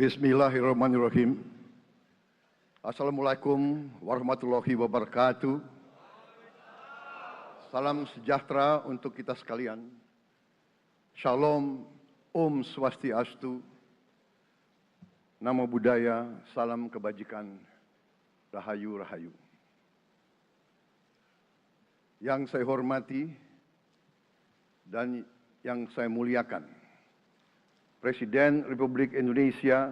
Bismillahirrahmanirrahim. Assalamualaikum warahmatullahi wabarakatuh. Salam sejahtera untuk kita sekalian. Shalom, Om Swastiastu, Namo Buddhaya, salam kebajikan, Rahayu Rahayu. Yang saya hormati dan yang saya muliakan, Presiden Republik Indonesia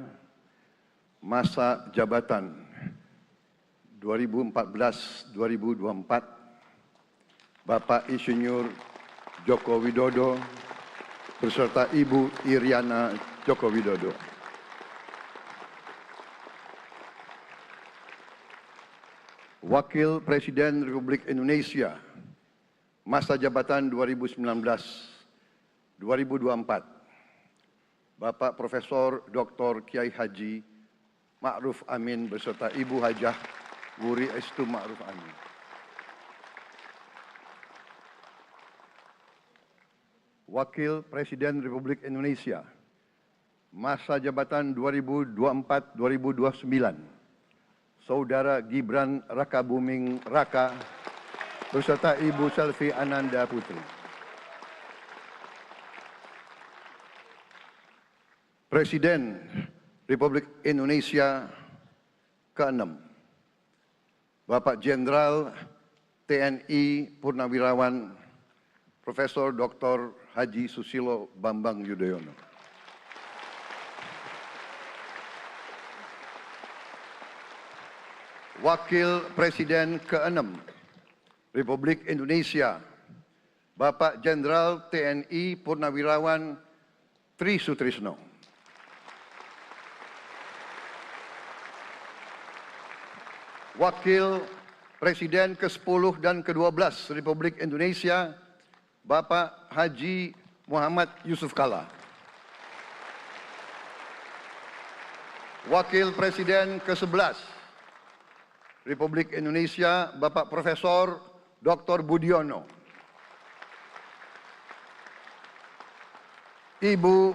masa jabatan 2014-2024, Bapak Insinyur Joko Widodo beserta Ibu Iriana Joko Widodo. Wakil Presiden Republik Indonesia masa jabatan 2019-2024, Bapak Profesor Dr. Kiai Haji Ma'ruf Amin beserta Ibu Hajah Wuri Estu Ma'ruf Amin. Wakil Presiden Republik Indonesia masa jabatan 2024-2029, Saudara Gibran Rakabuming Raka beserta Ibu Selvi Ananda Putri. Presiden Republik Indonesia ke-6, Bapak Jenderal TNI Purnawirawan Profesor Dr. Haji Susilo Bambang Yudhoyono. Wakil Presiden ke-6 Republik Indonesia, Bapak Jenderal TNI Purnawirawan Tri Sutrisno. Wakil Presiden ke-10 dan ke-12 Republik Indonesia, Bapak Haji Muhammad Yusuf Kalla. Wakil Presiden ke-11 Republik Indonesia, Bapak Profesor Dr. Budiono. Ibu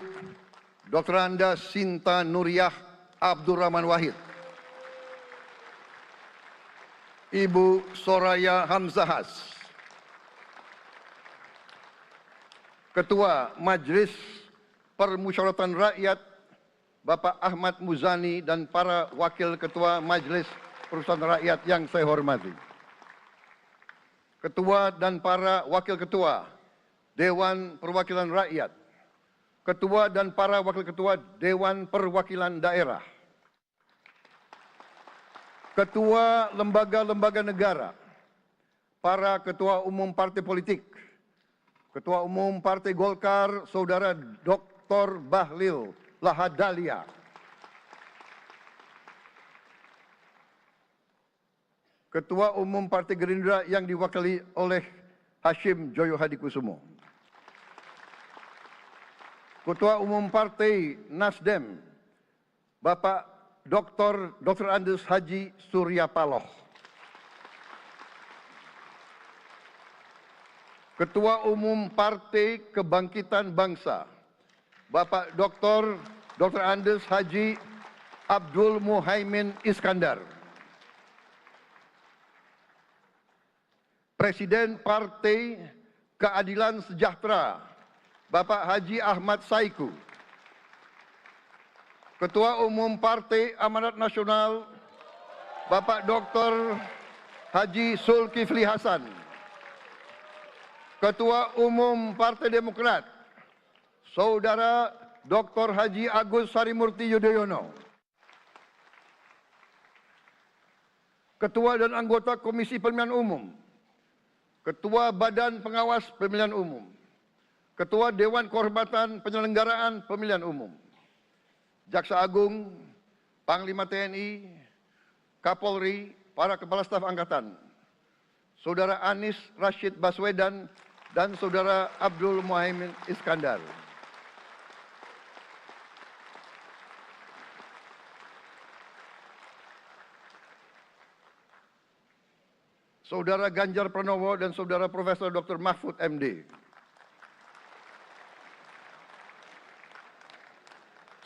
Dr. Anda Sinta Nuriyah Abdurrahman Wahid. Ibu Soraya Hamzahas. Ketua Majelis Permusyawaratan Rakyat Bapak Ahmad Muzani dan para Wakil Ketua Majelis Permusyawaratan Rakyat yang saya hormati. Ketua dan para Wakil Ketua Dewan Perwakilan Rakyat. Ketua dan para Wakil Ketua Dewan Perwakilan Daerah. Ketua lembaga-lembaga negara, para ketua umum partai politik, Ketua Umum Partai Golkar, Saudara Dr. Bahlil Lahadalia, Ketua Umum Partai Gerindra yang diwakili oleh Hashim Joyo Hadikusumo, Ketua Umum Partai Nasdem, Bapak Dr. Andes Haji Surya Paloh, Ketua Umum Partai Kebangkitan Bangsa, Bapak Dr. Andes Haji Abdul Muhaimin Iskandar, Presiden Partai Keadilan Sejahtera, Bapak Haji Ahmad Saiku, Ketua Umum Partai Amanat Nasional, Bapak Dr. Haji Zulkifli Hasan, Ketua Umum Partai Demokrat, Saudara Dr. Haji Agus Harimurti Yudhoyono, Ketua dan anggota Komisi Pemilihan Umum, Ketua Badan Pengawas Pemilihan Umum, Ketua Dewan Kehormatan Penyelenggaraan Pemilihan Umum, Jaksa Agung, Panglima TNI, Kapolri, para Kepala Staf Angkatan, Saudara Anies Rashid Baswedan, dan Saudara Abdul Muhaimin Iskandar. Saudara Ganjar Pranowo dan Saudara Profesor Dr. Mahfud MD.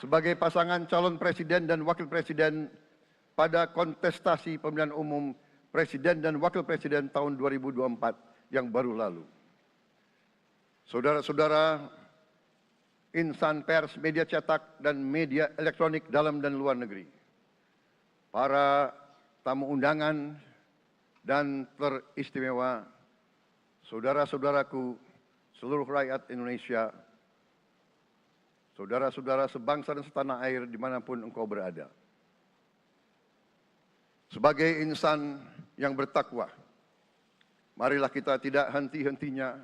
sebagai pasangan calon presiden dan wakil presiden pada kontestasi pemilihan umum presiden dan wakil presiden tahun 2024 yang baru lalu. Saudara-saudara, insan pers, media cetak, dan media elektronik dalam dan luar negeri, para tamu undangan dan teristimewa, saudara-saudaraku, seluruh rakyat Indonesia, saudara-saudara sebangsa dan setanah air dimanapun engkau berada. Sebagai insan yang bertakwa, marilah kita tidak henti-hentinya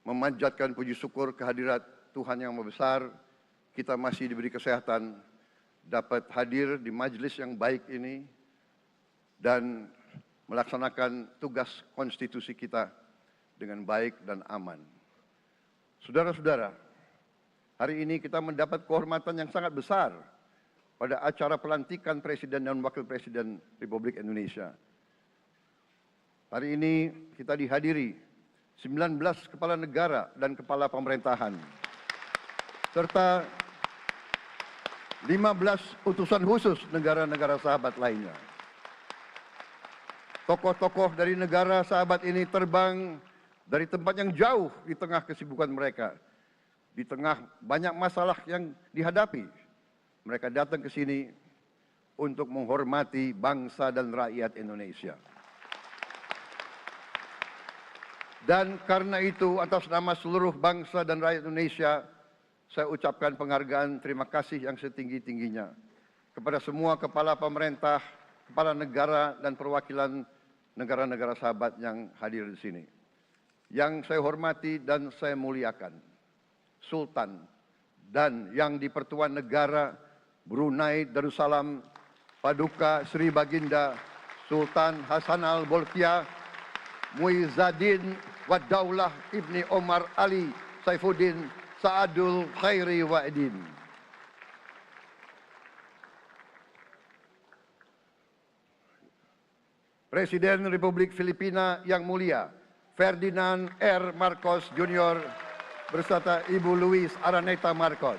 memanjatkan puji syukur kehadirat Tuhan yang Maha Besar. Kita masih diberi kesehatan, dapat hadir di majelis yang baik ini dan melaksanakan tugas konstitusi kita dengan baik dan aman. Saudara-saudara, hari ini kita mendapat kehormatan yang sangat besar pada acara pelantikan Presiden dan Wakil Presiden Republik Indonesia. Hari ini kita dihadiri 19 kepala negara dan kepala pemerintahan, serta 15 utusan khusus negara-negara sahabat lainnya. Tokoh-tokoh dari negara sahabat ini terbang dari tempat yang jauh di tengah kesibukan mereka, di tengah banyak masalah yang dihadapi. Mereka datang ke sini untuk menghormati bangsa dan rakyat Indonesia. Dan karena itu, atas nama seluruh bangsa dan rakyat Indonesia, saya ucapkan penghargaan terima kasih yang setinggi-tingginya kepada semua kepala pemerintah, kepala negara, dan perwakilan negara-negara sahabat yang hadir di sini. Yang saya hormati dan saya muliakan, Sultan dan yang di Pertuan Negara Brunei Darussalam Paduka Sri Baginda Sultan Hassanal Bolkiah Muizzaddin Wadaulah Ibni Omar Ali Saifuddin Saadul Khairi Wa'idin. Presiden Republik Filipina yang mulia Ferdinand R. Marcos Jr. beserta Ibu Luis Araneta Marcos.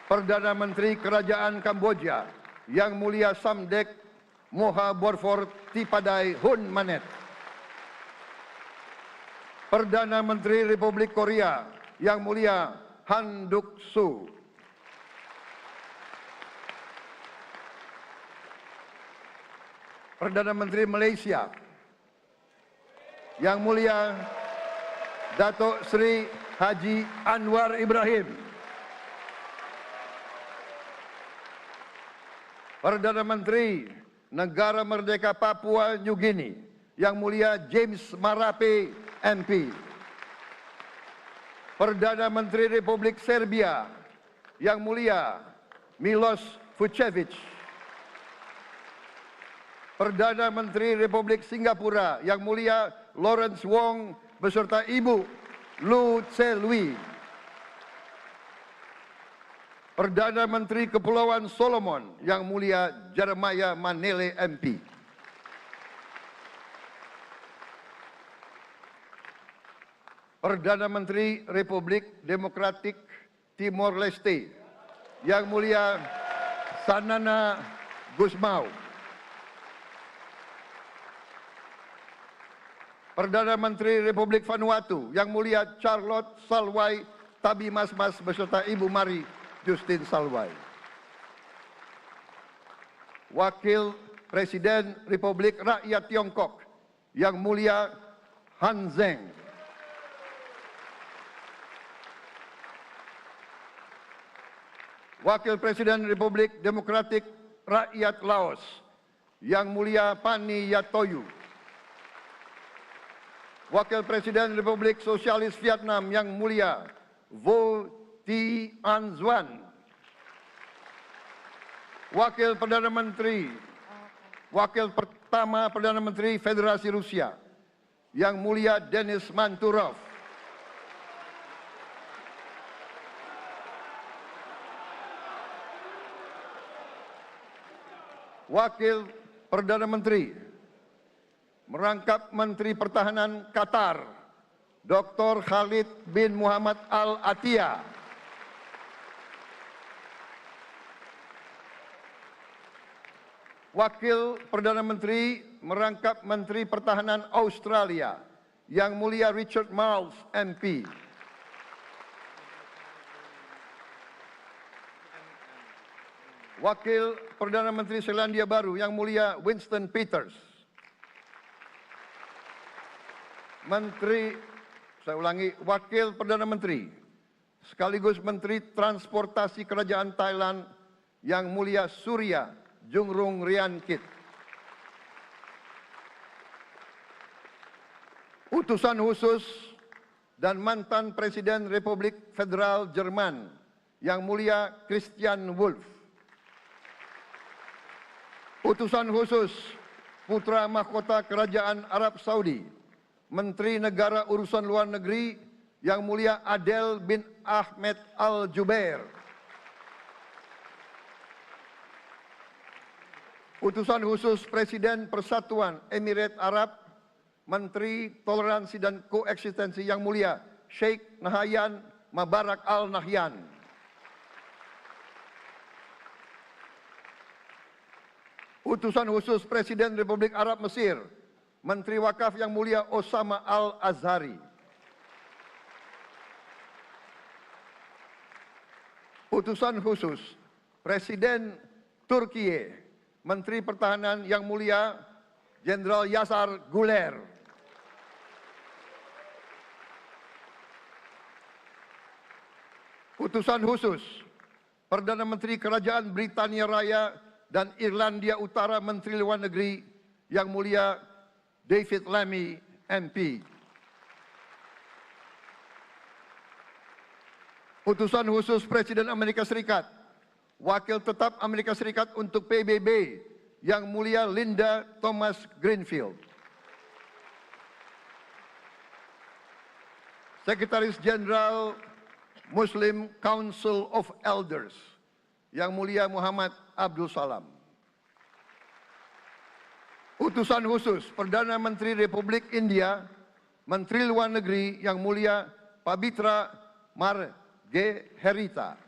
Perdana Menteri Kerajaan Kamboja yang mulia Samdech Moha Borfor Tipadai Hun Manet. Perdana Menteri Republik Korea yang mulia Han Duck-soo. Perdana Menteri Malaysia yang mulia Datuk Seri Haji Anwar Ibrahim. Perdana Menteri Negara Merdeka Papua New Guinea yang mulia James Marape MP. Perdana Menteri Republik Serbia yang mulia Milos Vucevic. Perdana Menteri Republik Singapura yang mulia Lawrence Wong beserta Ibu Lu Tse Lui. Perdana Menteri Kepulauan Solomon yang mulia Jeremiah Manele MP. Perdana Menteri Republik Demokratik Timor Leste yang mulia Sanana Gusmao. Perdana Menteri Republik Vanuatu yang mulia Charlotte Salwai Tabimasmas beserta Ibu Mari Justin Salwai. Wakil Presiden Republik Rakyat Tiongkok yang mulia Han Zheng. Wakil Presiden Republik Demokratik Rakyat Laos yang mulia Pani Yatoyu. Wakil Presiden Republik Sosialis Vietnam yang mulia Vo Thi An Xuan. Wakil pertama Perdana Menteri Federasi Rusia yang mulia Denis Manturov. Wakil Perdana Menteri merangkap Menteri Pertahanan Qatar, Dr. Khalid bin Muhammad Al Attiyah. Wakil Perdana Menteri merangkap Menteri Pertahanan Australia, Yang Mulia Richard Marles, MP. Wakil Perdana Menteri Selandia Baru, Yang Mulia Winston Peters. Wakil Perdana Menteri sekaligus Menteri Transportasi Kerajaan Thailand, Yang Mulia Surya Jungrung Riankit. Utusan khusus dan mantan Presiden Republik Federal Jerman, Yang Mulia Christian Wulff. Utusan khusus Putra Mahkota Kerajaan Arab Saudi, Menteri Negara Urusan Luar Negeri, Yang Mulia Adel bin Ahmed Al-Jubair. Utusan khusus Presiden Persatuan Emirat Arab, Menteri Toleransi dan Koeksistensi, Yang Mulia Sheikh Nahyan Mubarak Al Nahyan. Utusan khusus Presiden Republik Arab Mesir, Menteri Wakaf, Yang Mulia Osama Al Azhari. Utusan khusus Presiden Turkiye, Menteri Pertahanan, Yang Mulia Jenderal Yasar Guler. Utusan khusus Perdana Menteri Kerajaan Britania Raya dan Irlandia Utara, Menteri Luar Negeri, Yang Mulia David Lammy, MP. Utusan khusus Presiden Amerika Serikat, Wakil Tetap Amerika Serikat untuk PBB, Yang Mulia Linda Thomas Greenfield. Sekretaris Jenderal Muslim Council of Elders, Yang Mulia Muhammad Abdul Salam. Utusan khusus Perdana Menteri Republik India, Menteri Luar Negeri, Yang Mulia Pabitra Margherita.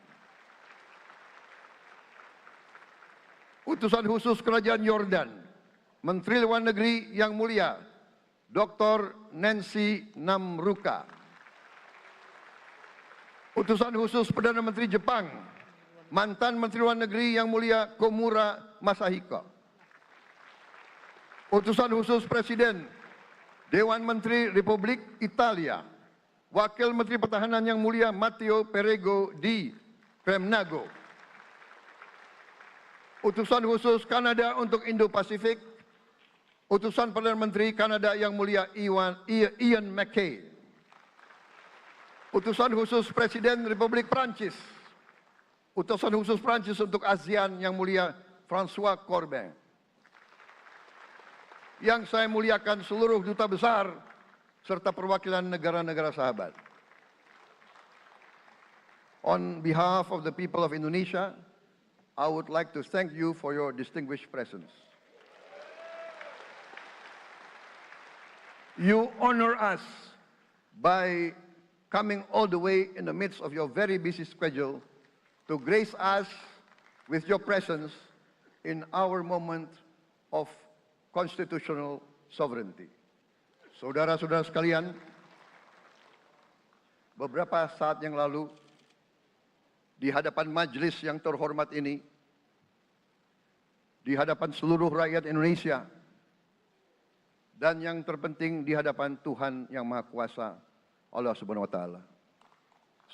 Utusan khusus Kerajaan Yordan, Menteri Luar Negeri, Yang Mulia Dr. Nancy Namruka. Utusan khusus Perdana Menteri Jepang, mantan Menteri Luar Negeri, Yang Mulia Komura Masahiko. Utusan khusus Presiden Dewan Menteri Republik Italia, Wakil Menteri Pertahanan, Yang Mulia Matteo Perego di Cremnago. Utusan khusus Kanada untuk Indo-Pasifik, Utusan Perdana Menteri Kanada, Yang Mulia Ian MacKay. Utusan khusus Presiden Republik Prancis, Utusan khusus Prancis untuk ASEAN, Yang Mulia François Corbin. Yang saya muliakan seluruh duta besar serta perwakilan negara-negara sahabat. On behalf of the people of Indonesia, I would like to thank you for your distinguished presence. You honor us by coming all the way in the midst of your very busy schedule to grace us with your presence in our moment of constitutional sovereignty. Saudara-saudara sekalian, beberapa saat yang lalu, di hadapan majelis yang terhormat ini, di hadapan seluruh rakyat Indonesia, dan yang terpenting di hadapan Tuhan Yang Maha Kuasa, Allah Subhanahu wa Ta'ala,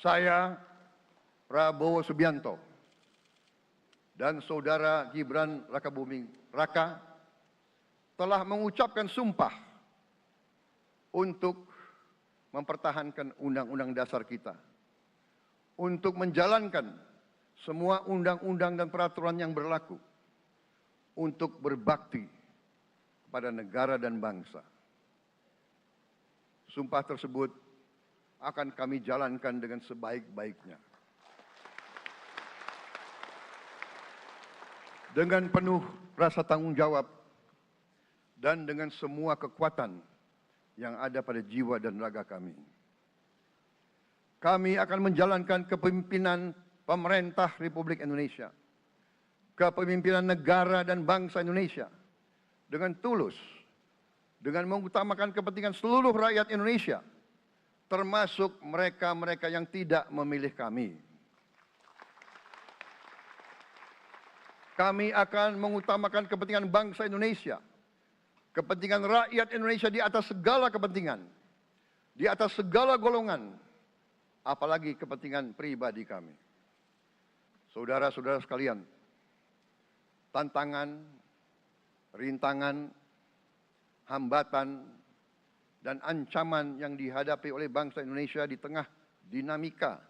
saya, Prabowo Subianto, dan Saudara Gibran Rakabuming Raka telah mengucapkan sumpah untuk mempertahankan Undang-Undang Dasar kita, untuk menjalankan semua undang-undang dan peraturan yang berlaku, untuk berbakti kepada negara dan bangsa. Sumpah tersebut akan kami jalankan dengan sebaik-baiknya. Dengan penuh rasa tanggung jawab dan dengan semua kekuatan yang ada pada jiwa dan raga kami. Kami akan menjalankan kepemimpinan pemerintah Republik Indonesia kepemimpinan negara dan bangsa Indonesia dengan tulus, dengan mengutamakan kepentingan seluruh rakyat Indonesia, termasuk mereka-mereka yang tidak memilih kami. Kami akan mengutamakan kepentingan bangsa Indonesia, kepentingan rakyat Indonesia di atas segala kepentingan, di atas segala golongan, apalagi kepentingan pribadi kami. Saudara-saudara sekalian, tantangan, rintangan, hambatan, dan ancaman yang dihadapi oleh bangsa Indonesia di tengah dinamika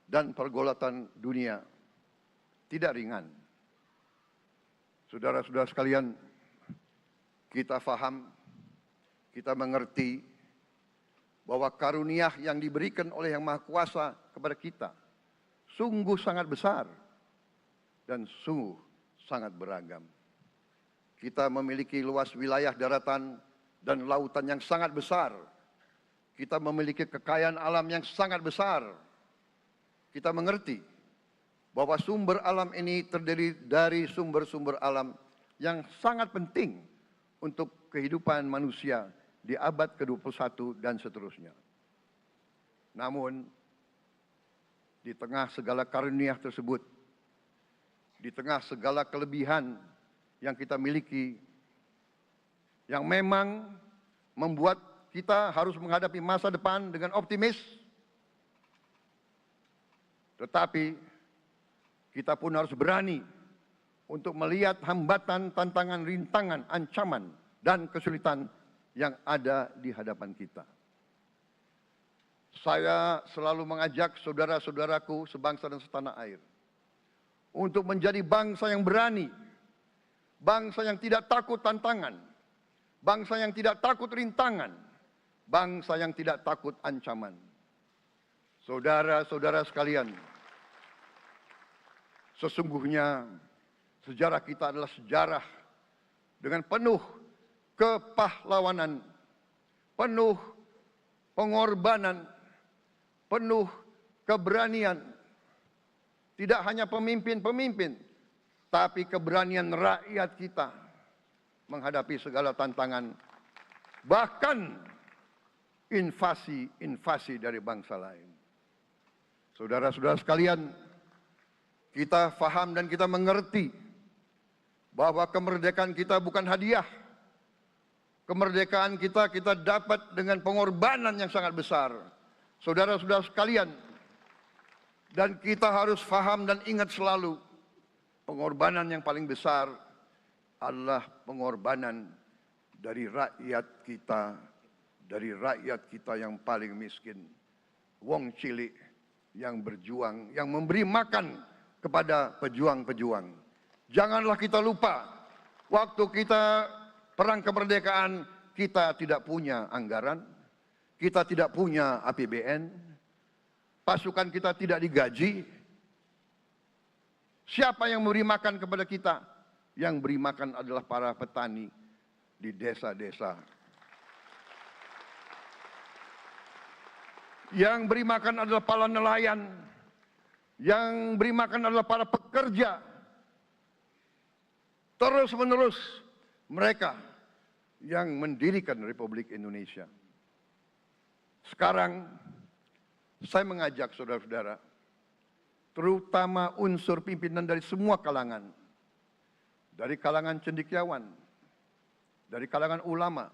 dan pergolatan dunia tidak ringan. Saudara-saudara sekalian, kita faham, kita mengerti bahwa karunia yang diberikan oleh Yang Maha Kuasa kepada kita sungguh sangat besar dan sungguh sangat beragam. Kita memiliki luas wilayah daratan dan lautan yang sangat besar. Kita memiliki kekayaan alam yang sangat besar. Kita mengerti bahwa sumber alam ini terdiri dari sumber-sumber alam yang sangat penting untuk kehidupan manusia di abad ke-21 dan seterusnya. Namun, di tengah segala karunia tersebut, di tengah segala kelebihan yang kita miliki, yang memang membuat kita harus menghadapi masa depan dengan optimis, tetapi kita pun harus berani untuk melihat hambatan, tantangan, rintangan, ancaman, dan kesulitan yang ada di hadapan kita. Saya selalu mengajak saudara-saudaraku sebangsa dan setanah air untuk menjadi bangsa yang berani, bangsa yang tidak takut tantangan, bangsa yang tidak takut rintangan, bangsa yang tidak takut ancaman. Saudara-saudara sekalian, sesungguhnya sejarah kita adalah sejarah dengan penuh kepahlawanan, penuh pengorbanan, penuh keberanian. Tidak hanya pemimpin-pemimpin, tapi keberanian rakyat kita menghadapi segala tantangan, bahkan invasi-invasi dari bangsa lain. Saudara-saudara sekalian, kita faham dan kita mengerti bahwa kemerdekaan kita bukan hadiah. Kemerdekaan kita dapat dengan pengorbanan yang sangat besar. Saudara-saudara sekalian, dan kita harus faham dan ingat selalu, pengorbanan yang paling besar adalah pengorbanan dari rakyat kita yang paling miskin. Wong cilik yang berjuang, yang memberi makan kepada pejuang-pejuang. Janganlah kita lupa, waktu kita perang kemerdekaan, kita tidak punya anggaran, kita tidak punya APBN, pasukan kita tidak digaji. Siapa yang memberi makan kepada kita? Yang beri makan adalah para petani di desa-desa. Yang beri makan adalah para nelayan. Yang beri makan adalah para pekerja. Terus-menerus mereka yang mendirikan Republik Indonesia. Sekarang saya mengajak saudara-saudara, terutama unsur pimpinan dari semua kalangan, dari kalangan cendekiawan, dari kalangan ulama,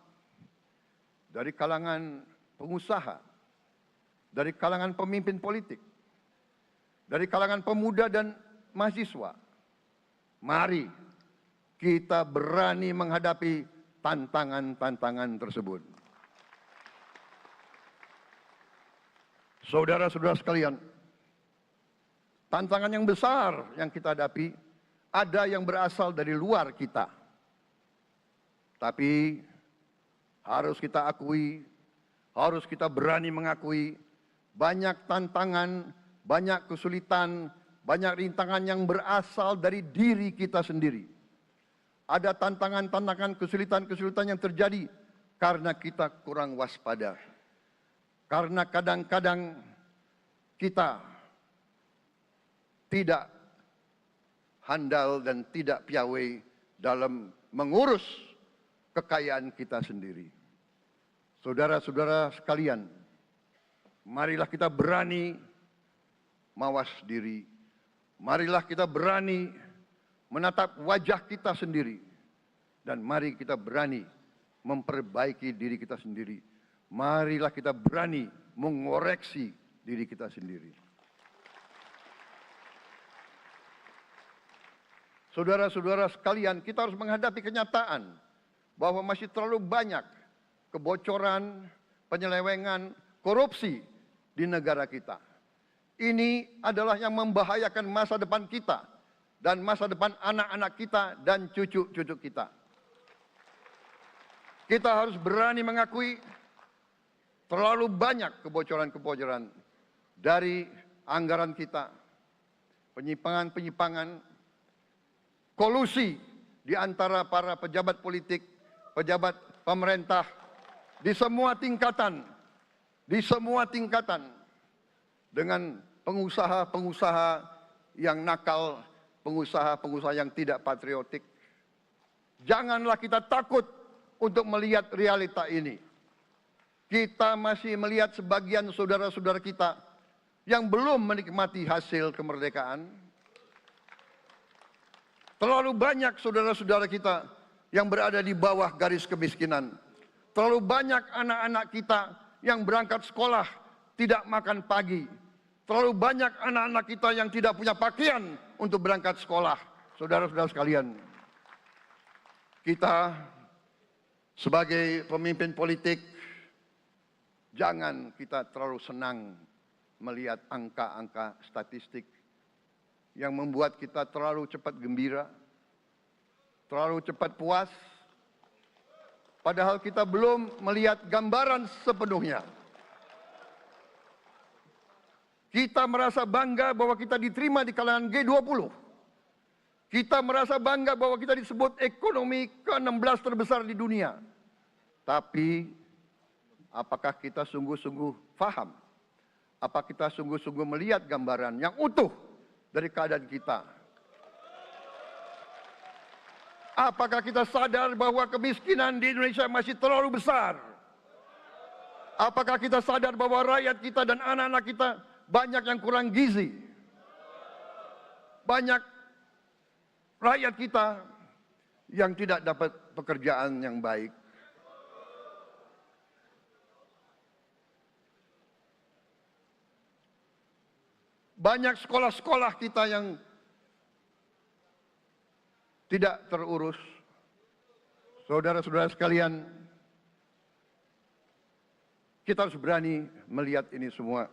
dari kalangan pengusaha, dari kalangan pemimpin politik, dari kalangan pemuda dan mahasiswa. Mari kita berani menghadapi tantangan-tantangan tersebut. Saudara-saudara sekalian, tantangan yang besar yang kita hadapi ada yang berasal dari luar kita. Tapi harus kita akui, harus kita berani mengakui, banyak tantangan, banyak kesulitan, banyak rintangan yang berasal dari diri kita sendiri. Ada tantangan-tantangan, kesulitan-kesulitan yang terjadi karena kita kurang waspada. Karena kadang-kadang kita tidak handal dan tidak piawai dalam mengurus kekayaan kita sendiri. Saudara-saudara sekalian, marilah kita berani mawas diri. Marilah kita berani menatap wajah kita sendiri. Dan mari kita berani memperbaiki diri kita sendiri. Marilah kita berani mengoreksi diri kita sendiri. Saudara-saudara sekalian, kita harus menghadapi kenyataan bahwa masih terlalu banyak kebocoran, penyelewengan, korupsi di negara kita. Ini adalah yang membahayakan masa depan kita dan masa depan anak-anak kita dan cucu-cucu kita. Kita harus berani mengakui terlalu banyak kebocoran-kebocoran dari anggaran kita, penyimpangan-penyimpangan, kolusi di antara para pejabat politik, pejabat pemerintah, di semua tingkatan, dengan pengusaha-pengusaha yang nakal, pengusaha-pengusaha yang tidak patriotik. Janganlah kita takut untuk melihat realita ini. Kita masih melihat sebagian saudara-saudara kita yang belum menikmati hasil kemerdekaan. Terlalu banyak saudara-saudara kita yang berada di bawah garis kemiskinan. Terlalu banyak anak-anak kita yang berangkat sekolah tidak makan pagi. Terlalu banyak anak-anak kita yang tidak punya pakaian untuk berangkat sekolah. Saudara-saudara sekalian, kita sebagai pemimpin politik, jangan kita terlalu senang melihat angka-angka statistik yang membuat kita terlalu cepat gembira, terlalu cepat puas, padahal kita belum melihat gambaran sepenuhnya. Kita merasa bangga bahwa kita diterima di kalangan G20. Kita merasa bangga bahwa kita disebut ekonomi ke-16 terbesar di dunia. Tapi, apakah kita sungguh-sungguh paham? Apakah kita sungguh-sungguh melihat gambaran yang utuh dari keadaan kita? Apakah kita sadar bahwa kemiskinan di Indonesia masih terlalu besar? Apakah kita sadar bahwa rakyat kita dan anak-anak kita banyak yang kurang gizi? Banyak rakyat kita yang tidak dapat pekerjaan yang baik. Banyak sekolah-sekolah kita yang tidak terurus. Saudara-saudara sekalian, kita harus berani melihat ini semua.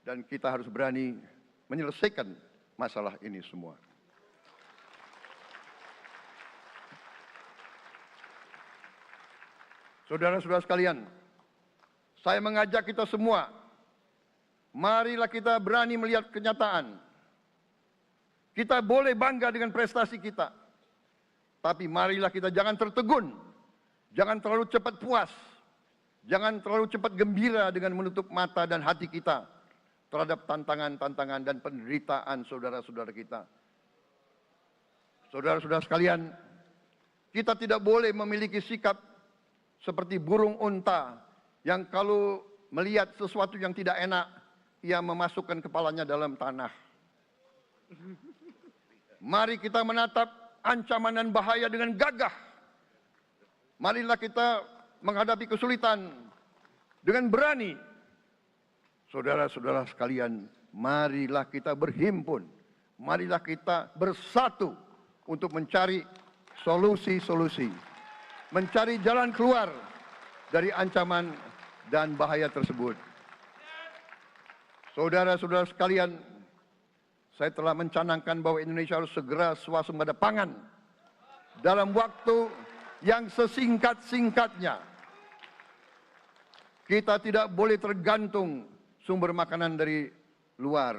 Dan kita harus berani menyelesaikan masalah ini semua. Saudara-saudara sekalian, saya mengajak kita semua, marilah kita berani melihat kenyataan. Kita boleh bangga dengan prestasi kita, tapi marilah kita jangan tertegun, jangan terlalu cepat puas, jangan terlalu cepat gembira dengan menutup mata dan hati kita terhadap tantangan-tantangan dan penderitaan saudara-saudara kita. Saudara-saudara sekalian, kita tidak boleh memiliki sikap seperti burung unta yang kalau melihat sesuatu yang tidak enak, ia memasukkan kepalanya dalam tanah. Mari kita menatap ancaman dan bahaya dengan gagah. Marilah kita menghadapi kesulitan dengan berani. Saudara-saudara sekalian, marilah kita berhimpun. Marilah kita bersatu untuk mencari solusi-solusi. Mencari jalan keluar dari ancaman dan bahaya tersebut. Saudara-saudara sekalian, saya telah mencanangkan bahwa Indonesia harus segera swasembada pangan dalam waktu yang sesingkat-singkatnya. Kita tidak boleh tergantung sumber makanan dari luar.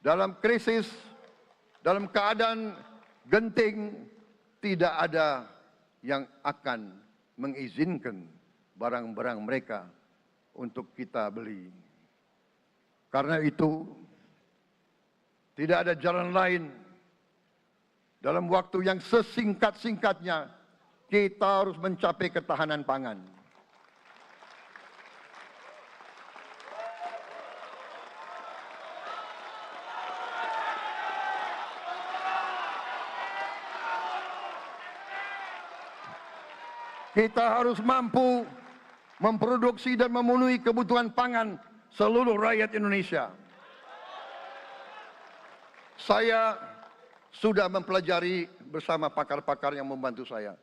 Dalam krisis, dalam keadaan genting, tidak ada yang akan mengizinkan barang-barang mereka untuk kita beli. Karena itu, tidak ada jalan lain dalam waktu yang sesingkat-singkatnya kita harus mencapai ketahanan pangan. Kita harus mampu memproduksi dan memenuhi kebutuhan pangan seluruh rakyat Indonesia. Saya sudah mempelajari bersama pakar-pakar yang membantu saya.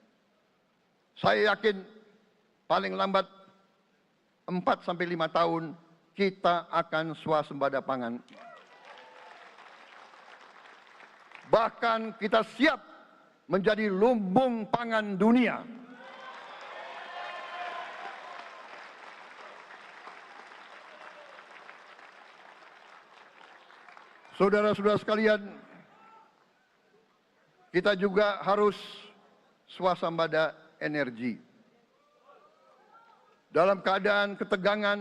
Saya yakin paling lambat 4 sampai 5 tahun kita akan swasembada pangan. Bahkan kita siap menjadi lumbung pangan dunia. Saudara-saudara sekalian, kita juga harus swasembada energi. Dalam keadaan ketegangan,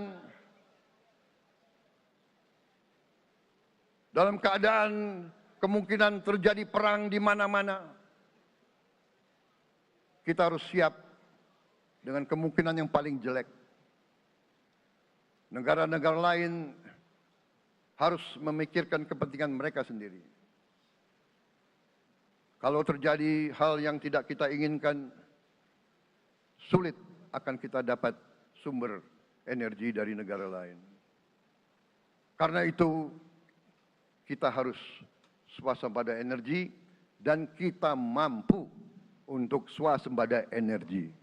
dalam keadaan kemungkinan terjadi perang di mana-mana, kita harus siap dengan kemungkinan yang paling jelek. Negara-negara lain harus memikirkan kepentingan mereka sendiri. Kalau terjadi hal yang tidak kita inginkan, sulit akan kita dapat sumber energi dari negara lain. Karena itu, kita harus swasembada energi dan kita mampu untuk swasembada energi.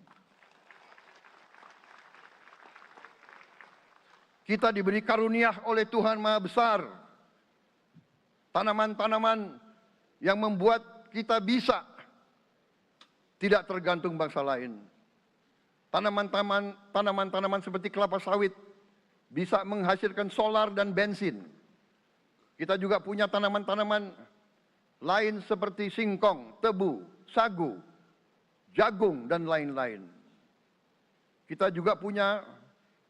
Kita diberi karunia oleh Tuhan Maha Besar. Tanaman-tanaman yang membuat kita bisa tidak tergantung bangsa lain. Tanaman-tanaman seperti kelapa sawit bisa menghasilkan solar dan bensin. Kita juga punya tanaman-tanaman lain seperti singkong, tebu, sagu, jagung, dan lain-lain. Kita juga punya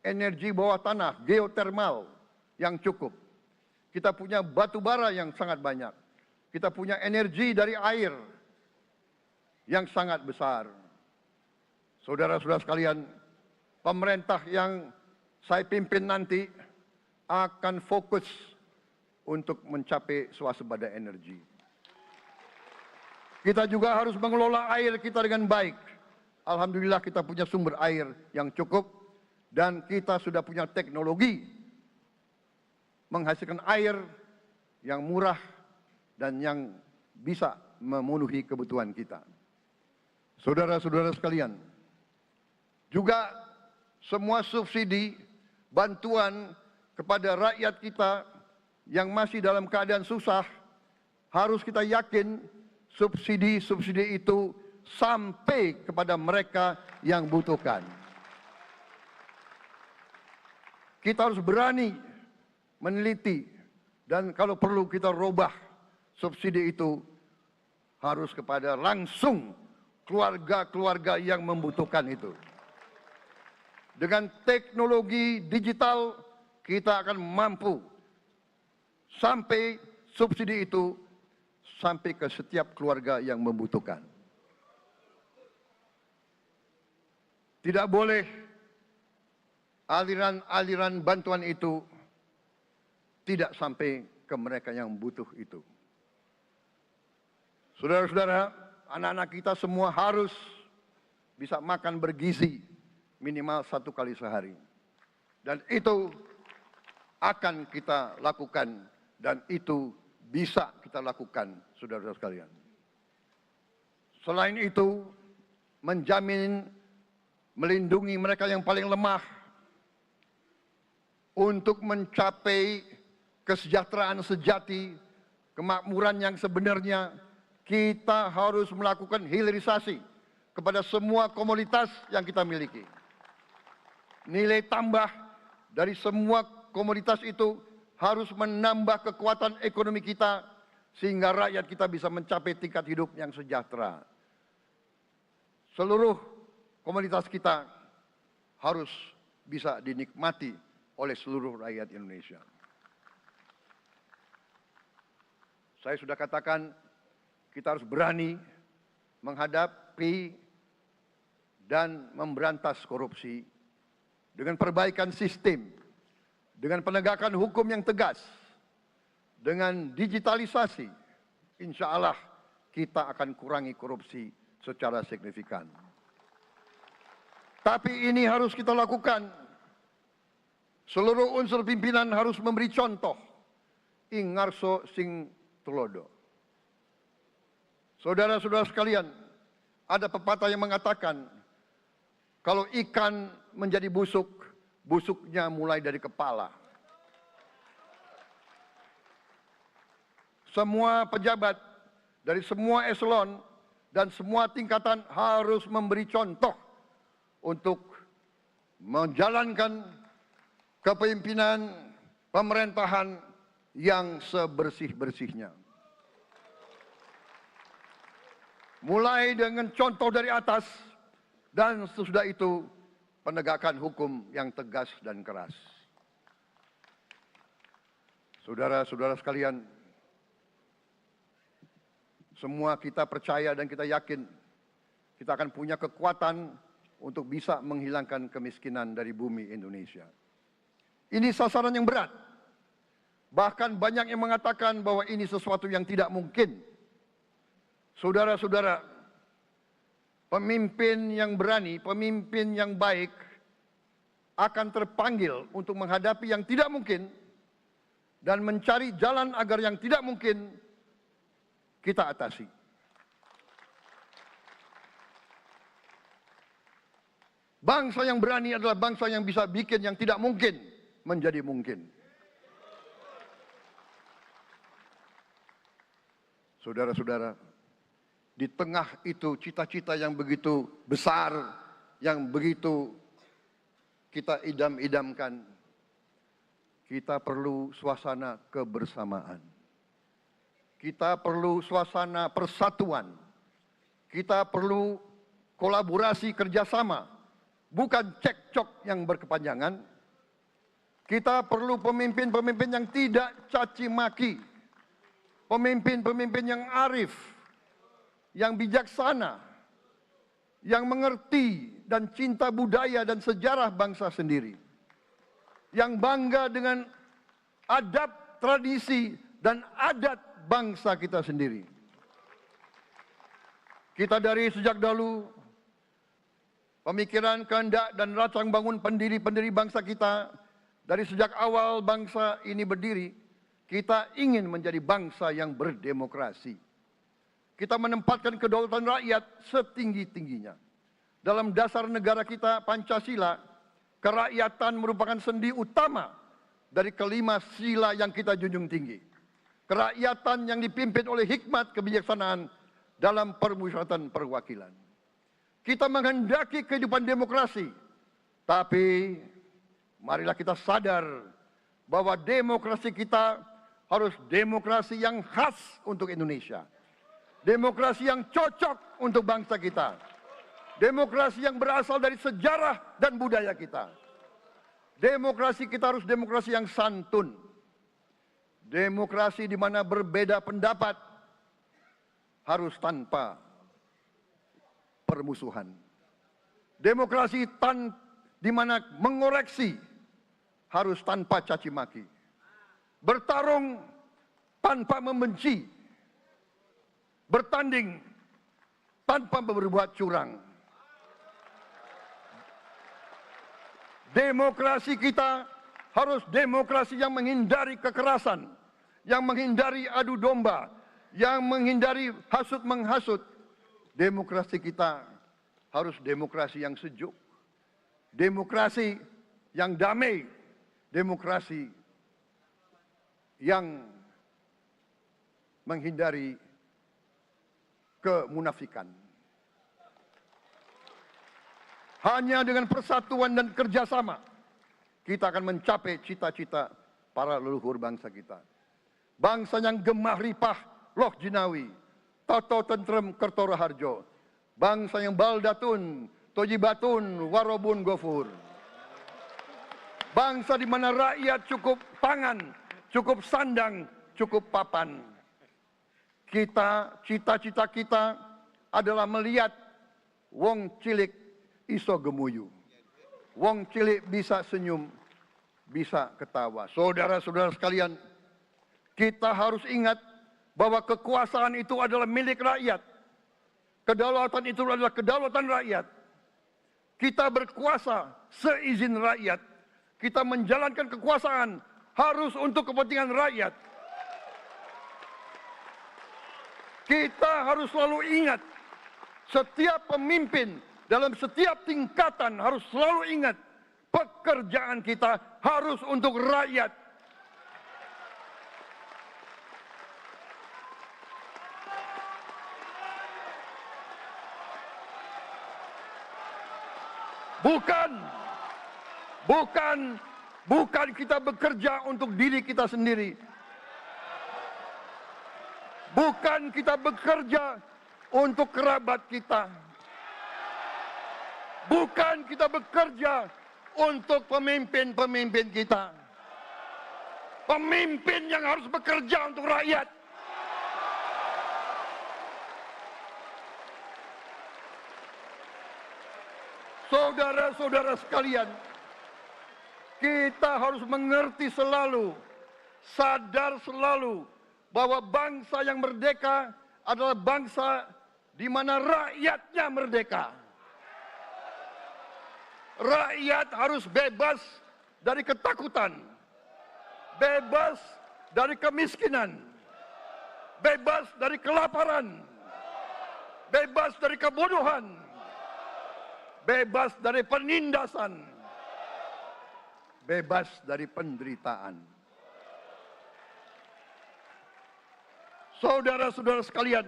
energi bawah tanah, geotermal yang cukup. Kita punya batu bara yang sangat banyak. Kita punya energi dari air yang sangat besar. Saudara-saudara sekalian, pemerintah yang saya pimpin nanti akan fokus untuk mencapai swasembada energi. Kita juga harus mengelola air kita dengan baik. Alhamdulillah kita punya sumber air yang cukup. Dan kita sudah punya teknologi menghasilkan air yang murah dan yang bisa memenuhi kebutuhan kita. Saudara-saudara sekalian, juga semua subsidi, bantuan kepada rakyat kita yang masih dalam keadaan susah, harus kita yakin subsidi-subsidi itu sampai kepada mereka yang butuhkan. Kita harus berani meneliti dan kalau perlu kita robah subsidi itu harus kepada langsung keluarga-keluarga yang membutuhkan itu. Dengan teknologi digital kita akan mampu sampai subsidi itu sampai ke setiap keluarga yang membutuhkan. Tidak boleh aliran-aliran bantuan itu tidak sampai ke mereka yang butuh itu. Saudara-saudara, anak-anak kita semua harus bisa makan bergizi minimal 1 kali sehari. Dan itu akan kita lakukan dan itu bisa kita lakukan, saudara-saudara sekalian. Selain itu, menjamin melindungi mereka yang paling lemah untuk mencapai kesejahteraan sejati, kemakmuran yang sebenarnya, kita harus melakukan hilirisasi kepada semua komoditas yang kita miliki. Nilai tambah dari semua komoditas itu harus menambah kekuatan ekonomi kita sehingga rakyat kita bisa mencapai tingkat hidup yang sejahtera. Seluruh komoditas kita harus bisa dinikmati oleh seluruh rakyat Indonesia. Saya sudah katakan kita harus berani menghadapi dan memberantas korupsi dengan perbaikan sistem, dengan penegakan hukum yang tegas, dengan digitalisasi. Insya Allah kita akan kurangi korupsi secara signifikan. Tapi ini harus kita lakukan. Seluruh unsur pimpinan harus memberi contoh. Ing ngarso sing tulodo. Saudara-saudara sekalian, ada pepatah yang mengatakan, kalau ikan menjadi busuk, busuknya mulai dari kepala. Semua pejabat dari semua eselon dan semua tingkatan harus memberi contoh untuk menjalankan kepemimpinan pemerintahan yang sebersih-bersihnya. Mulai dengan contoh dari atas dan sesudah itu penegakan hukum yang tegas dan keras. Saudara-saudara sekalian, semua kita percaya dan kita yakin kita akan punya kekuatan untuk bisa menghilangkan kemiskinan dari bumi Indonesia. Ini sasaran yang berat. Bahkan banyak yang mengatakan bahwa ini sesuatu yang tidak mungkin. Saudara-saudara, pemimpin yang berani, pemimpin yang baik akan terpanggil untuk menghadapi yang tidak mungkin dan mencari jalan agar yang tidak mungkin kita atasi. Bangsa yang berani adalah bangsa yang bisa bikin yang tidak mungkin menjadi mungkin. Saudara-saudara, di tengah itu cita-cita yang begitu besar, yang begitu kita idam-idamkan, kita perlu suasana kebersamaan. Kita perlu suasana persatuan. Kita perlu kolaborasi kerjasama, bukan cekcok yang berkepanjangan. Kita perlu pemimpin-pemimpin yang tidak caci maki, pemimpin-pemimpin yang arif, yang bijaksana, yang mengerti dan cinta budaya dan sejarah bangsa sendiri, yang bangga dengan adab, tradisi, dan adat bangsa kita sendiri. Kita dari sejak dahulu pemikiran, kehendak, dan rancang bangun pendiri-pendiri bangsa kita, dari sejak awal bangsa ini berdiri, kita ingin menjadi bangsa yang berdemokrasi. Kita menempatkan kedaulatan rakyat setinggi-tingginya. Dalam dasar negara kita, Pancasila, kerakyatan merupakan sendi utama dari kelima sila yang kita junjung tinggi. Kerakyatan yang dipimpin oleh hikmat kebijaksanaan dalam permusyawaratan perwakilan. Kita menghendaki kehidupan demokrasi, tapi marilah kita sadar bahwa demokrasi kita harus demokrasi yang khas untuk Indonesia. Demokrasi yang cocok untuk bangsa kita. Demokrasi yang berasal dari sejarah dan budaya kita. Demokrasi kita harus demokrasi yang santun. Demokrasi di mana berbeda pendapat harus tanpa permusuhan. Demokrasi di mana mengoreksi harus tanpa caci maki. Bertarung tanpa membenci. Bertanding tanpa berbuat curang. Demokrasi kita harus demokrasi yang menghindari kekerasan, yang menghindari adu domba, yang menghindari hasut-menghasut. Demokrasi kita harus demokrasi yang sejuk, demokrasi yang damai, demokrasi yang menghindari kemunafikan. Hanya dengan persatuan dan kerjasama kita akan mencapai cita-cita para leluhur bangsa kita. Bangsa yang gemah ripah loh jinawi, toto tentrem kertoro harjo. Bangsa yang baldatun, tojibatun, warobun gofur. Bangsa di mana rakyat cukup pangan, cukup sandang, cukup papan. cita-cita kita adalah melihat wong cilik iso gemuyu. Wong cilik bisa senyum, bisa ketawa. Saudara-saudara sekalian, kita harus ingat bahwa kekuasaan itu adalah milik rakyat. Kedaulatan itu adalah kedaulatan rakyat. Kita berkuasa seizin rakyat. Kita menjalankan kekuasaan harus untuk kepentingan rakyat. Kita harus selalu ingat, setiap pemimpin dalam setiap tingkatan harus selalu ingat, pekerjaan kita harus untuk rakyat. Bukan kita bekerja untuk diri kita sendiri. Bukan kita bekerja untuk kerabat kita. Bukan kita bekerja untuk pemimpin-pemimpin kita. Pemimpin yang harus bekerja untuk rakyat. Saudara-saudara sekalian, kita harus mengerti selalu, sadar selalu bahwa bangsa yang merdeka adalah bangsa di mana rakyatnya merdeka. Rakyat harus bebas dari ketakutan, bebas dari kemiskinan, bebas dari kelaparan, bebas dari kebodohan, bebas dari penindasan, bebas dari penderitaan. Saudara-saudara sekalian,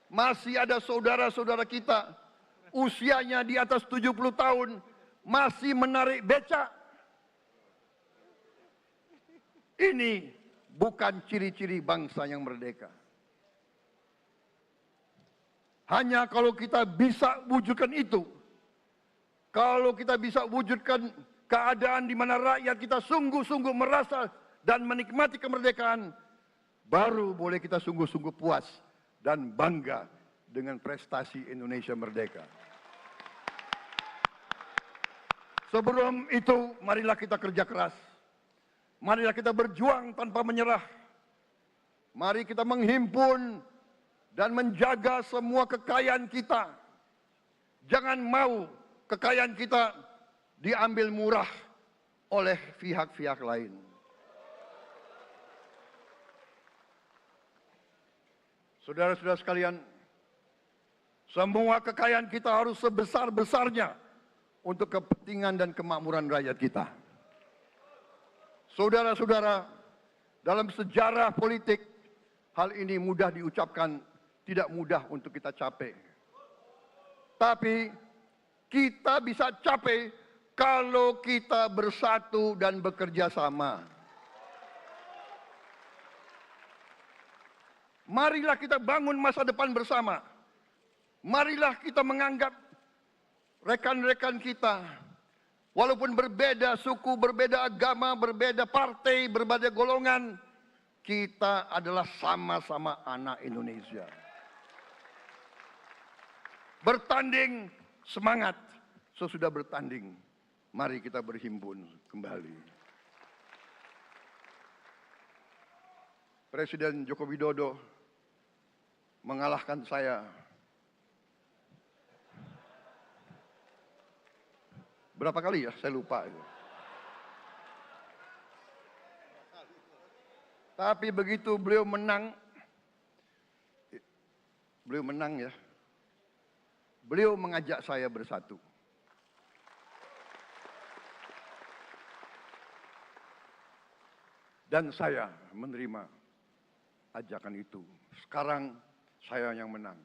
masih ada saudara-saudara kita usianya di atas 70 tahun masih menarik becak. Ini bukan ciri-ciri bangsa yang merdeka. Hanya kalau kita bisa wujudkan itu, kalau kita bisa wujudkan keadaan di mana rakyat kita sungguh-sungguh merasa dan menikmati kemerdekaan, baru boleh kita sungguh-sungguh puas dan bangga dengan prestasi Indonesia merdeka. Sebelum itu, marilah kita kerja keras. Marilah kita berjuang tanpa menyerah. Mari kita menghimpun dan menjaga semua kekayaan kita. Jangan mau kekayaan kita diambil murah oleh pihak-pihak lain. Saudara-saudara sekalian, semua kekayaan kita harus sebesar-besarnya untuk kepentingan dan kemakmuran rakyat kita. Saudara-saudara, dalam sejarah politik, hal ini mudah diucapkan, tidak mudah untuk kita capai. Tapi kita bisa capai kalau kita bersatu dan bekerja sama. Marilah kita bangun masa depan bersama. Marilah kita menganggap rekan-rekan kita, walaupun berbeda suku, berbeda agama, berbeda partai, berbeda golongan, kita adalah sama-sama anak Indonesia. Bertanding, semangat. Sesudah bertanding, mari kita berhimpun kembali. Presiden Joko Widodo mengalahkan saya berapa kali ya, saya lupa itu. Tapi begitu beliau menang ya, beliau mengajak saya bersatu. Dan saya menerima ajakan itu. Sekarang saya yang menang.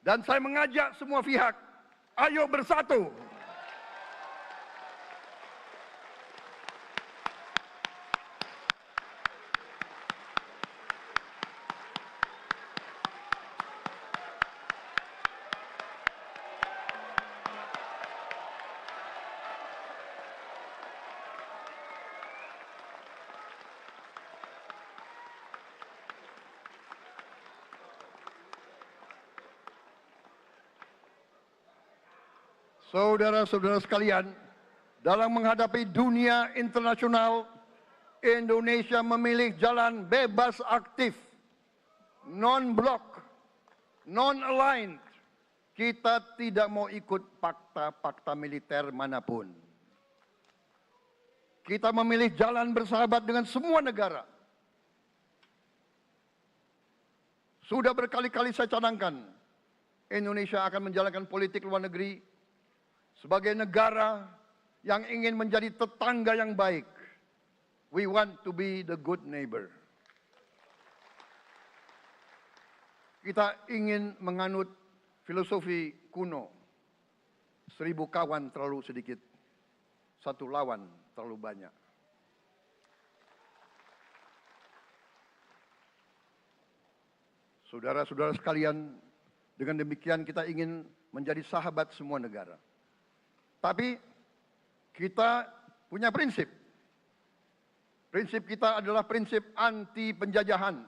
Dan saya mengajak semua pihak, ayo bersatu. Saudara-saudara sekalian, dalam menghadapi dunia internasional, Indonesia memilih jalan bebas aktif, non-blok, non-aligned. Kita tidak mau ikut fakta-fakta militer manapun. Kita memilih jalan bersahabat dengan semua negara. Sudah berkali-kali saya cadangkan, Indonesia akan menjalankan politik luar negeri sebagai negara yang ingin menjadi tetangga yang baik. We want to be the good neighbor. Kita ingin menganut filosofi kuno, 1000 kawan terlalu sedikit, 1 lawan terlalu banyak. Saudara-saudara sekalian, dengan demikian kita ingin menjadi sahabat semua negara. Tapi kita punya prinsip. Prinsip kita adalah prinsip anti penjajahan.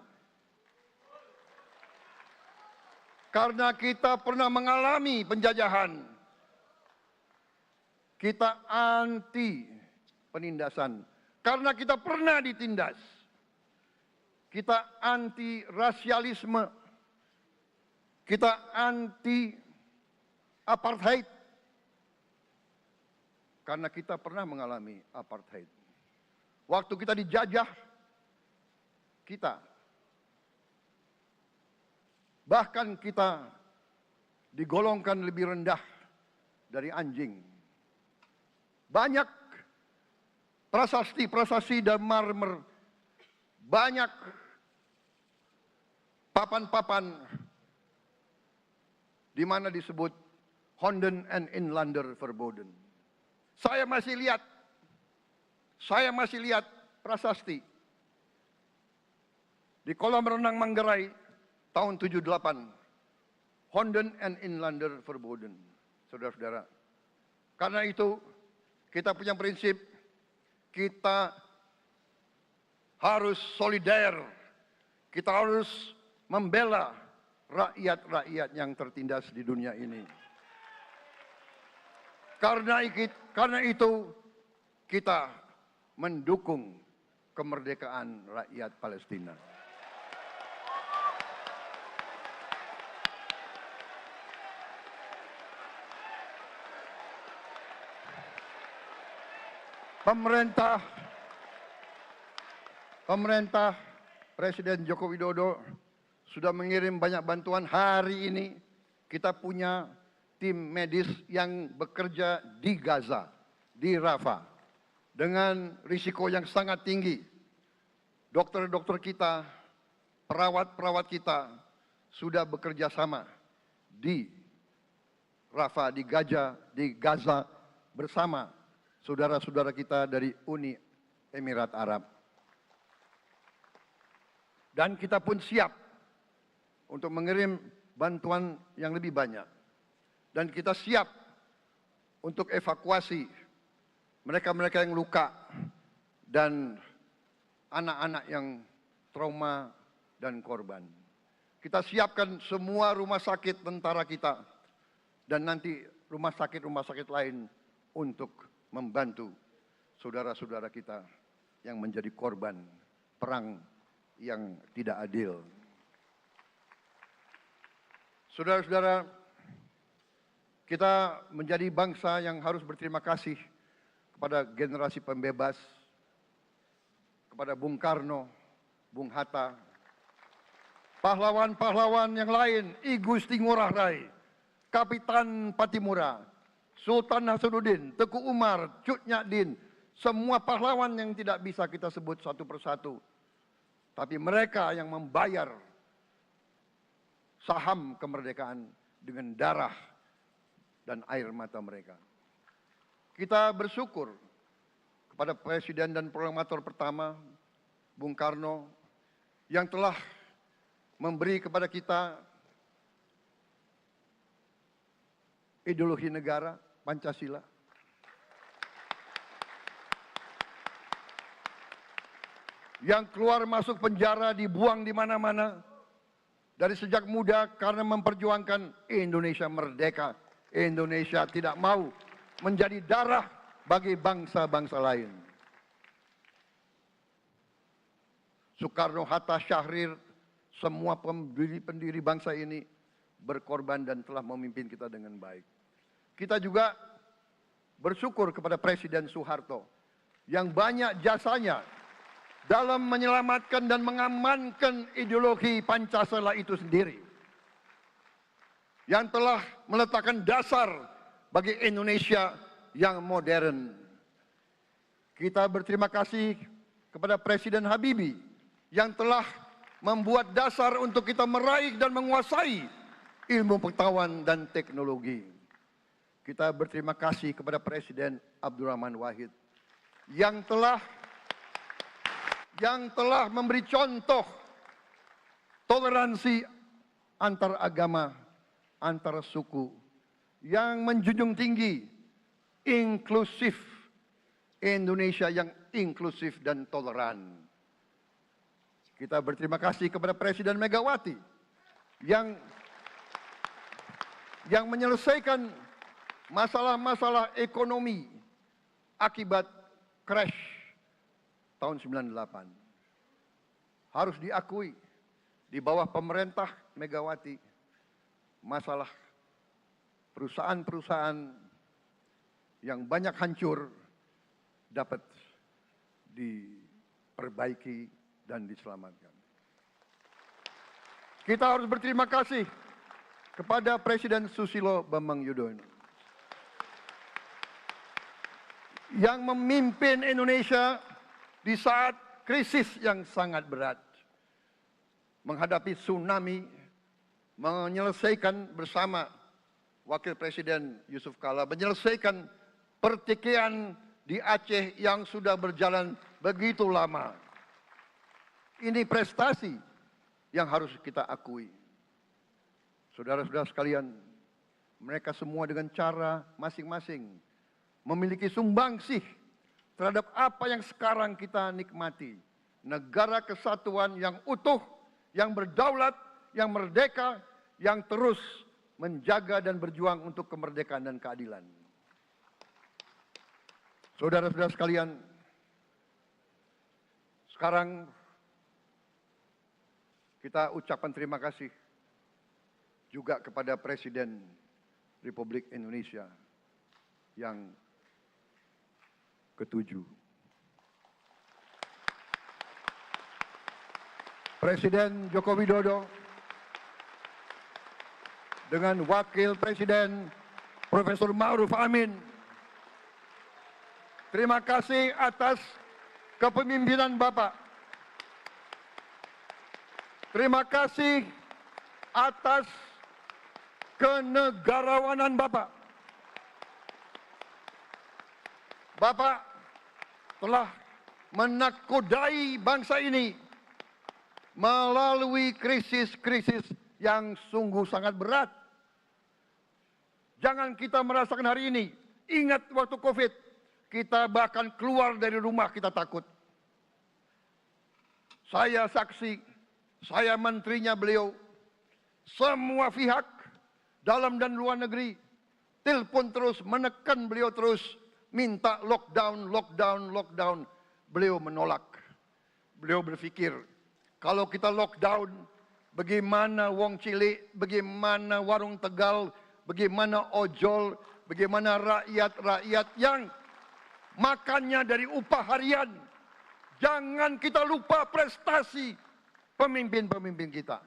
Karena kita pernah mengalami penjajahan. Kita anti penindasan. Karena kita pernah ditindas. Kita anti rasialisme. Kita anti apartheid. Karena kita pernah mengalami apartheid. Waktu kita dijajah, bahkan kita digolongkan lebih rendah dari anjing. Banyak prasasti dan marmer, banyak papan-papan di mana disebut Honden en Inlander Verboden. Saya masih lihat prasasti di kolam renang Manggarai tahun 78, Honden en Inlander Verboden, saudara-saudara. Karena itu kita punya prinsip, kita harus solider, kita harus membela rakyat-rakyat yang tertindas di dunia ini. Karena itu kita mendukung kemerdekaan rakyat Palestina. Pemerintah Presiden Joko Widodo sudah mengirim banyak bantuan. Hari ini kita punya tim medis yang bekerja di Gaza, di Rafah, dengan risiko yang sangat tinggi. Dokter-dokter kita, perawat-perawat kita sudah bekerja sama di Rafah, di Gaza bersama saudara-saudara kita dari Uni Emirat Arab. Dan kita pun siap untuk mengirim bantuan yang lebih banyak. Dan kita siap untuk evakuasi mereka-mereka yang luka dan anak-anak yang trauma dan korban. Kita siapkan semua rumah sakit tentara kita dan nanti rumah sakit lain untuk membantu saudara-saudara kita yang menjadi korban perang yang tidak adil. Saudara-saudara, kita menjadi bangsa yang harus berterima kasih kepada generasi pembebas, kepada Bung Karno, Bung Hatta, pahlawan-pahlawan yang lain, I Gusti Ngurah Rai, Kapitan Patimura, Sultan Hasanuddin, Teku Umar, Cut Nyak Din, semua pahlawan yang tidak bisa kita sebut satu persatu. Tapi mereka yang membayar saham kemerdekaan dengan darah dan air mata mereka. Kita bersyukur kepada Presiden dan Proklamator pertama, Bung Karno, yang telah memberi kepada kita ideologi negara, Pancasila. Yang keluar masuk penjara, dibuang di mana-mana dari sejak muda karena memperjuangkan Indonesia merdeka Indonesia tidak mau menjadi darah bagi bangsa-bangsa lain. Soekarno, Hatta, Syahrir, semua pendiri bangsa ini berkorban dan telah memimpin kita dengan baik. Kita juga bersyukur kepada Presiden Soeharto yang banyak jasanya dalam menyelamatkan dan mengamankan ideologi Pancasila itu sendiri, yang telah meletakkan dasar bagi Indonesia yang modern. Kita berterima kasih kepada Presiden Habibie yang telah membuat dasar untuk kita meraih dan menguasai ilmu pengetahuan dan teknologi. Kita berterima kasih kepada Presiden Abdurrahman Wahid yang telah memberi contoh toleransi antar agama, antar suku, yang menjunjung tinggi inklusif, Indonesia yang inklusif dan toleran. Kita berterima kasih kepada Presiden Megawati yang menyelesaikan masalah-masalah ekonomi akibat crash tahun 98. Harus diakui, di bawah pemerintah Megawati, masalah perusahaan-perusahaan yang banyak hancur dapat diperbaiki dan diselamatkan. Kita harus berterima kasih kepada Presiden Susilo Bambang Yudhoyono yang memimpin Indonesia di saat krisis yang sangat berat, menghadapi tsunami, menyelesaikan bersama Wakil Presiden Yusuf Kala, menyelesaikan pertikaian di Aceh yang sudah berjalan begitu lama. Ini prestasi yang harus kita akui. Saudara-saudara sekalian, mereka semua dengan cara masing-masing memiliki sumbangsih terhadap apa yang sekarang kita nikmati. Negara kesatuan yang utuh, yang berdaulat, yang merdeka, yang terus menjaga dan berjuang untuk kemerdekaan dan keadilan. Saudara-saudara sekalian, sekarang kita ucapkan terima kasih juga kepada Presiden Republik Indonesia yang ke-7. Presiden Joko Widodo dengan Wakil Presiden Profesor Ma'ruf Amin. Terima kasih atas kepemimpinan Bapak. Terima kasih atas kenegarawanan Bapak. Bapak telah menakodai bangsa ini melalui krisis-krisis yang sungguh sangat berat. Jangan kita merasakan hari ini. Ingat waktu COVID, kita bahkan keluar dari rumah kita takut. Saya saksi, saya menterinya beliau, semua pihak dalam dan luar negeri telepon terus, menekan beliau terus, minta lockdown, lockdown, lockdown. Beliau menolak. Beliau berpikir, kalau kita lockdown, bagaimana wong cilik, bagaimana warung Tegal, bagaimana ojol, bagaimana rakyat-rakyat yang makannya dari upah harian. Jangan kita lupa prestasi pemimpin-pemimpin kita.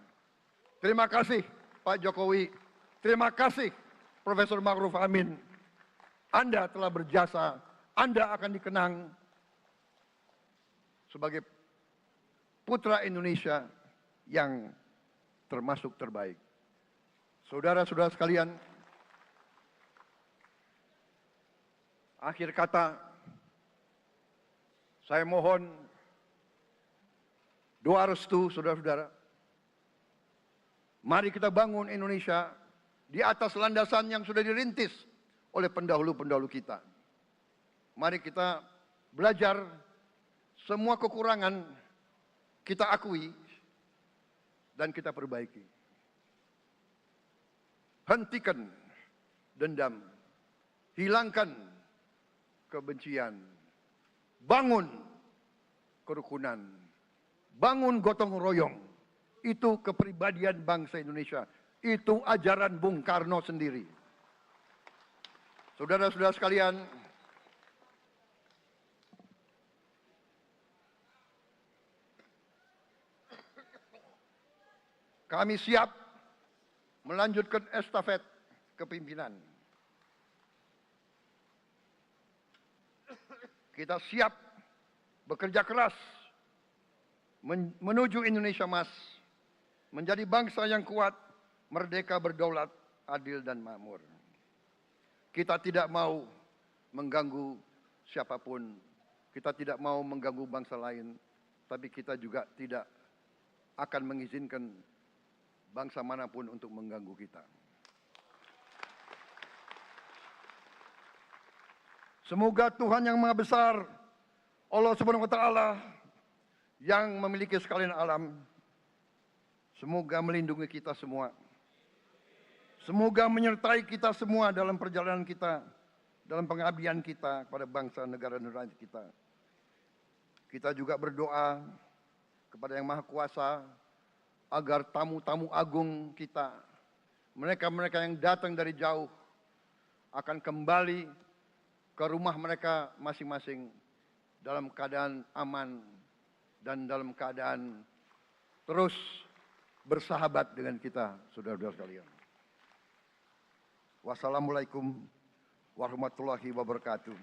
Terima kasih Pak Jokowi, terima kasih Profesor Ma'ruf Amin. Anda telah berjasa, Anda akan dikenang sebagai putra Indonesia yang termasuk terbaik. Saudara-saudara sekalian, akhir kata, saya mohon doa restu saudara-saudara. Mari kita bangun Indonesia di atas landasan yang sudah dirintis oleh pendahulu-pendahulu kita. Mari kita belajar, semua kekurangan kita akui dan kita perbaiki. Hentikan dendam, hilangkan kebencian, bangun kerukunan, bangun gotong royong. Itu kepribadian bangsa Indonesia. Itu ajaran Bung Karno sendiri. Saudara-saudara sekalian, kami siap melanjutkan estafet kepimpinan. Kita siap bekerja keras menuju Indonesia Emas, menjadi bangsa yang kuat, merdeka, berdaulat, adil dan makmur. Kita tidak mau mengganggu siapapun, kita tidak mau mengganggu bangsa lain, tapi kita juga tidak akan mengizinkan bangsa manapun untuk mengganggu kita. Semoga Tuhan yang Maha Besar, Allah Subhanahu wa Ta'ala, yang memiliki sekalian alam, semoga melindungi kita semua. Semoga menyertai kita semua dalam perjalanan kita, dalam pengabdian kita kepada bangsa, negara, dan rakyat kita. Kita juga berdoa kepada Yang Maha Kuasa agar tamu-tamu agung kita, mereka-mereka yang datang dari jauh, akan kembali ke rumah mereka masing-masing dalam keadaan aman dan dalam keadaan terus bersahabat dengan kita, saudara-saudara sekalian. Wassalamualaikum warahmatullahi wabarakatuh.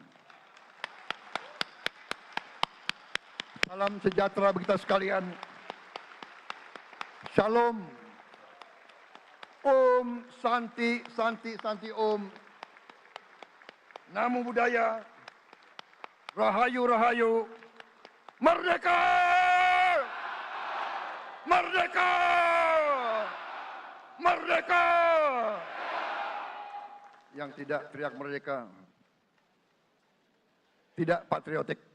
Salam sejahtera bagi kita sekalian. Shalom. Om Santi, Santi, Santi Om. Namo Buddhaya. Rahayu, Rahayu. Merdeka! Merdeka! Merdeka! Yang tidak teriak merdeka tidak patriotik.